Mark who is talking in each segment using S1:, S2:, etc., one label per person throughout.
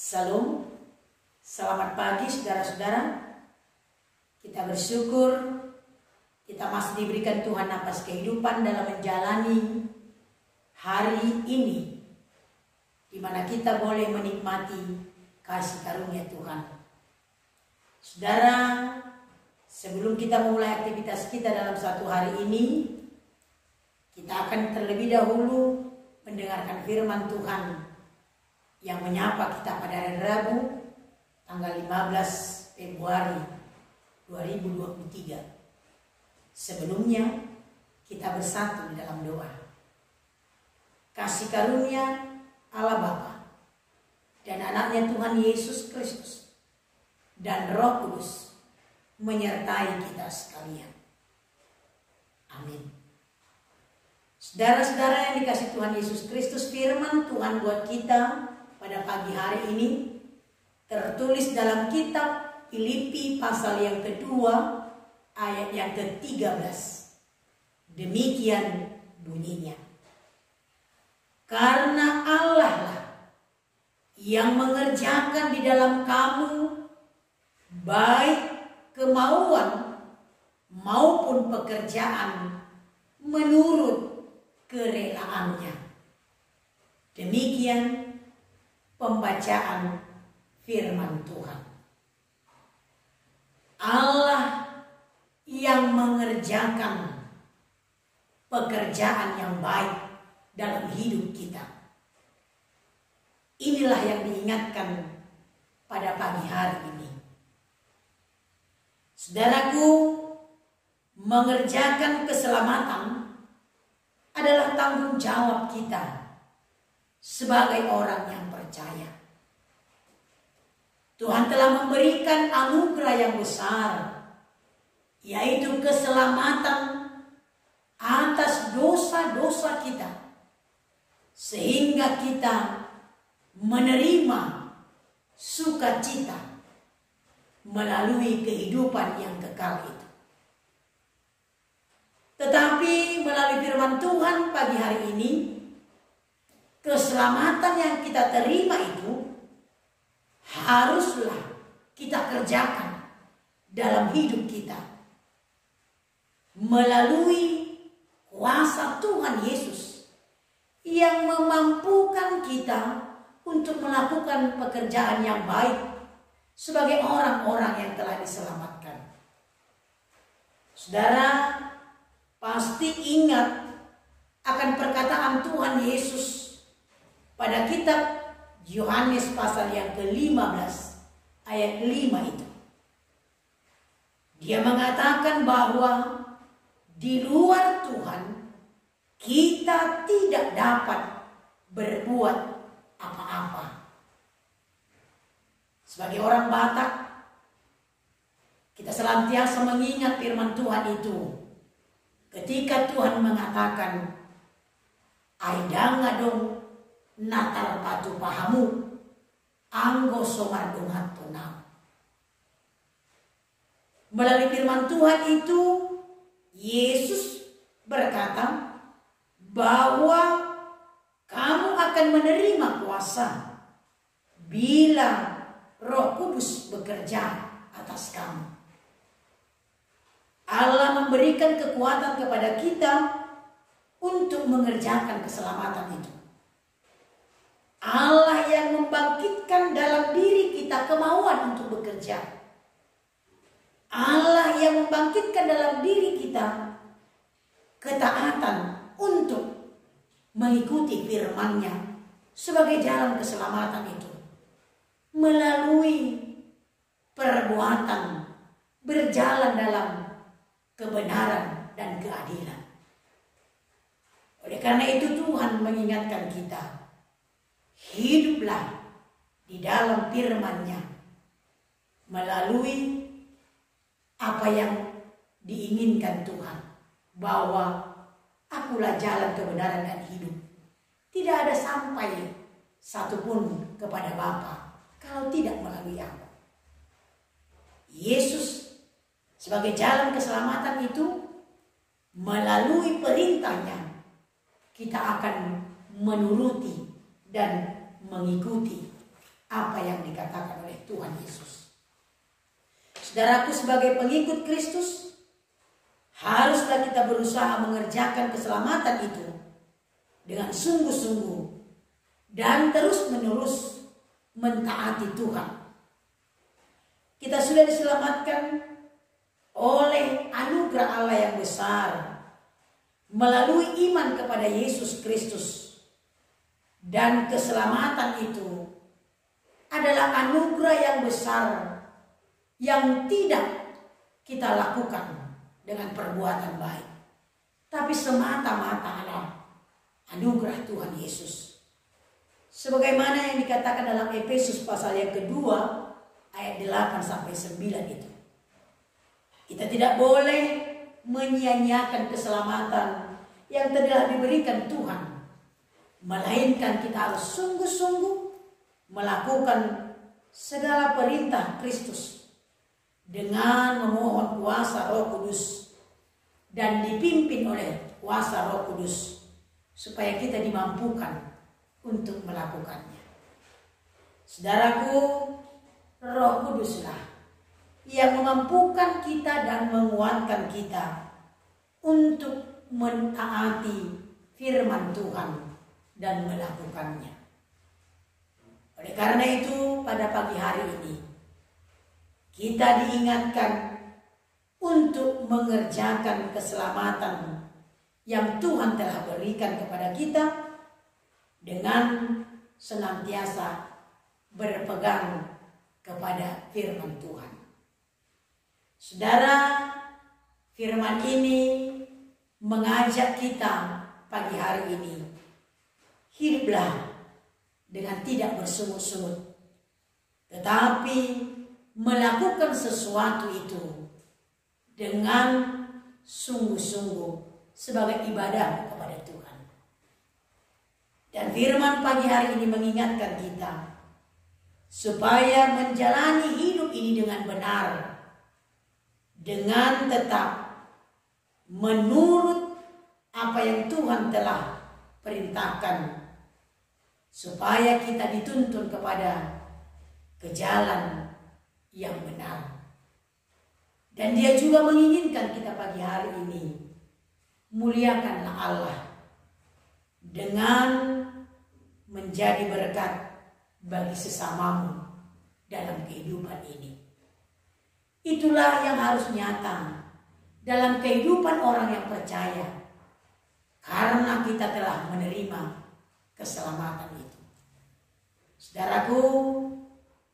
S1: Salam, selamat pagi saudara-saudara. Kita bersyukur kita masih diberikan Tuhan napas kehidupan dalam menjalani hari ini, di mana kita boleh menikmati kasih karunia Tuhan. Saudara, sebelum kita memulai aktivitas kita dalam satu hari ini, kita akan terlebih dahulu mendengarkan firman Tuhan yang menyapa kita pada hari Rabu tanggal 15 Februari 2023. Sebelumnya kita bersatu di dalam doa. Kasih karunia Allah Bapa dan anaknya Tuhan Yesus Kristus dan Roh Kudus menyertai kita sekalian. Amin. Saudara-saudara yang dikasihi Tuhan Yesus Kristus, firman Tuhan buat kita pada pagi hari ini tertulis dalam kitab Filipi pasal yang kedua ayat yang ke-13. Demikian bunyinya. Karena Allah lah yang mengerjakan di dalam kamu baik kemauan maupun pekerjaan menurut kerelaannya. Demikian pembacaan firman Tuhan. Allah yang mengerjakan pekerjaan yang baik dalam hidup kita. Inilah yang diingatkan pada pagi hari ini. Saudaraku, mengerjakan keselamatan adalah tanggung jawab kita sebagai orang yang percaya. Tuhan telah memberikan anugerah yang besar, yaitu keselamatan atas dosa-dosa kita, sehingga kita menerima sukacita melalui kehidupan yang kekal itu. Tetapi melalui firman Tuhan pagi hari ini, keselamatan yang kita terima itu haruslah kita kerjakan dalam hidup kita melalui kuasa Tuhan Yesus yang memampukan kita untuk melakukan pekerjaan yang baik sebagai orang-orang yang telah diselamatkan. Saudara pasti ingat akan perkataan Tuhan Yesus pada kitab Yohanes pasal yang ke-15 ayat 5 itu. Dia mengatakan bahwa di luar Tuhan kita tidak dapat berbuat apa-apa. Sebagai orang Batak, kita senantiasa mengingat firman Tuhan itu. Ketika Tuhan mengatakan, "Aidanga dong natar patu pahamu, anggo somar dongat tonam." Melalui firman Tuhan itu, Yesus berkata bahwa kamu akan menerima kuasa bila Roh Kudus bekerja atas kamu. Allah memberikan kekuatan kepada kita untuk mengerjakan keselamatan itu. Allah yang membangkitkan dalam diri kita kemauan untuk bekerja. Allah yang membangkitkan dalam diri kita ketaatan untuk mengikuti firman-Nya sebagai jalan keselamatan itu. Melalui perbuatan berjalan dalam kebenaran dan keadilan. Oleh karena itu Tuhan mengingatkan kita, hiduplah di dalam firman-Nya melalui apa yang diinginkan Tuhan, bahwa akulah jalan kebenaran dan hidup. Tidak ada sampai satupun kepada Bapa kalau tidak melalui aku. Yesus sebagai jalan keselamatan itu, melalui perintah-Nya kita akan menuruti dan mengikuti apa yang dikatakan oleh Tuhan Yesus. Saudaraku, sebagai pengikut Kristus, haruslah kita berusaha mengerjakan keselamatan itu dengan sungguh-sungguh dan terus-menerus mentaati Tuhan. Kita sudah diselamatkan oleh anugerah Allah yang besar melalui iman kepada Yesus Kristus. Dan keselamatan itu adalah anugerah yang besar yang tidak kita lakukan dengan perbuatan baik, tapi semata-mata adalah anugerah Tuhan Yesus. Sebagaimana yang dikatakan dalam Efesus pasal yang kedua ayat 8-9 itu. Kita tidak boleh menyia-nyiakan keselamatan yang telah diberikan Tuhan, melainkan kita harus sungguh-sungguh melakukan segala perintah Kristus dengan memohon kuasa Roh Kudus dan dipimpin oleh kuasa Roh Kudus supaya kita dimampukan untuk melakukannya. Saudaraku, Roh Kuduslah yang memampukan kita dan menguatkan kita untuk mentaati firman Tuhan dan melakukannya. Oleh karena itu, pada pagi hari ini kita diingatkan untuk mengerjakan keselamatan yang Tuhan telah berikan kepada kita dengan senantiasa berpegang kepada firman Tuhan. Saudara, firman ini mengajak kita pagi hari ini, hiduplah dengan tidak bersungut-sungut, tetapi melakukan sesuatu itu dengan sungguh-sungguh sebagai ibadah kepada Tuhan. Dan firman pagi hari ini mengingatkan kita supaya menjalani hidup ini dengan benar, dengan tetap menurut apa yang Tuhan telah perintahkan, supaya kita dituntun kepada ke jalan yang benar. Dan Dia juga menginginkan kita pagi hari ini muliakanlah Allah dengan menjadi berkat bagi sesamamu dalam kehidupan ini. Itulah yang harus nyata dalam kehidupan orang yang percaya, karena kita telah menerima keselamatan itu. Saudaraku,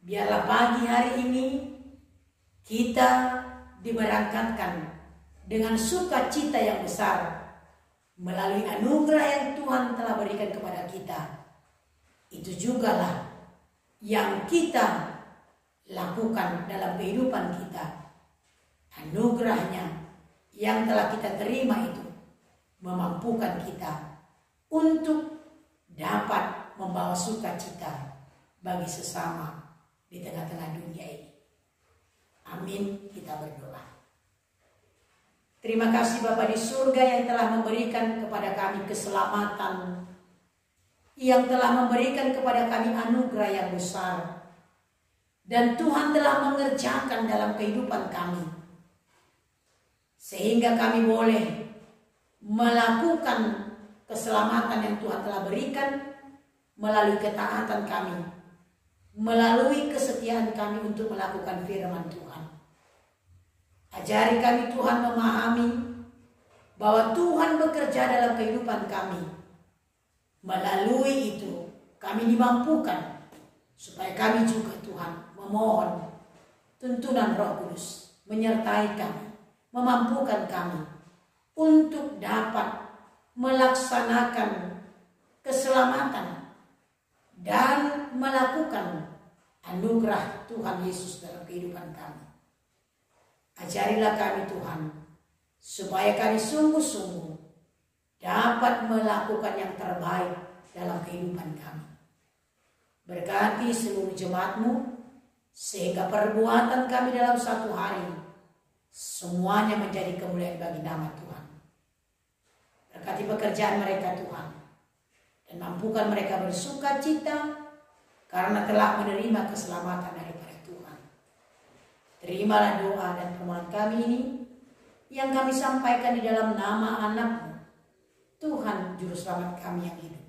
S1: biarlah pagi hari ini kita diberangkatkan dengan sukacita yang besar melalui anugerah yang Tuhan telah berikan kepada kita. Itu jugalah yang kita lakukan dalam kehidupan kita. Anugerahnya yang telah kita terima itu memampukan kita untuk dapat membawa sukacita bagi sesama di tengah-tengah dunia ini. Amin, kita berdoa. Terima kasih Bapa di surga yang telah memberikan kepada kami keselamatan, yang telah memberikan kepada kami anugerah yang besar, dan Tuhan telah mengerjakan dalam kehidupan kami, sehingga kami boleh melakukan keselamatan yang Tuhan telah berikan melalui ketaatan kami, melalui kesetiaan kami untuk melakukan firman Tuhan. Ajari kami Tuhan memahami bahwa Tuhan bekerja dalam kehidupan kami. Melalui itu kami dimampukan supaya kami juga Tuhan memohon tuntunan Roh Kudus menyertai kami, memampukan kami untuk dapat melaksanakan keselamatan dan melakukan anugerah Tuhan Yesus dalam kehidupan kami. Ajarilah kami Tuhan, supaya kami sungguh-sungguh dapat melakukan yang terbaik dalam kehidupan kami. Berkati seluruh jemaat-Mu, sehingga perbuatan kami dalam satu hari semuanya menjadi kemuliaan bagi nama Tuhan. Berkati pekerjaan mereka Tuhan, dan mampukan mereka bersukacita karena telah menerima keselamatan daripada Tuhan. Terimalah doa dan permohonan kami ini yang kami sampaikan di dalam nama anak-Mu, Tuhan Juru Selamat kami yang hidup.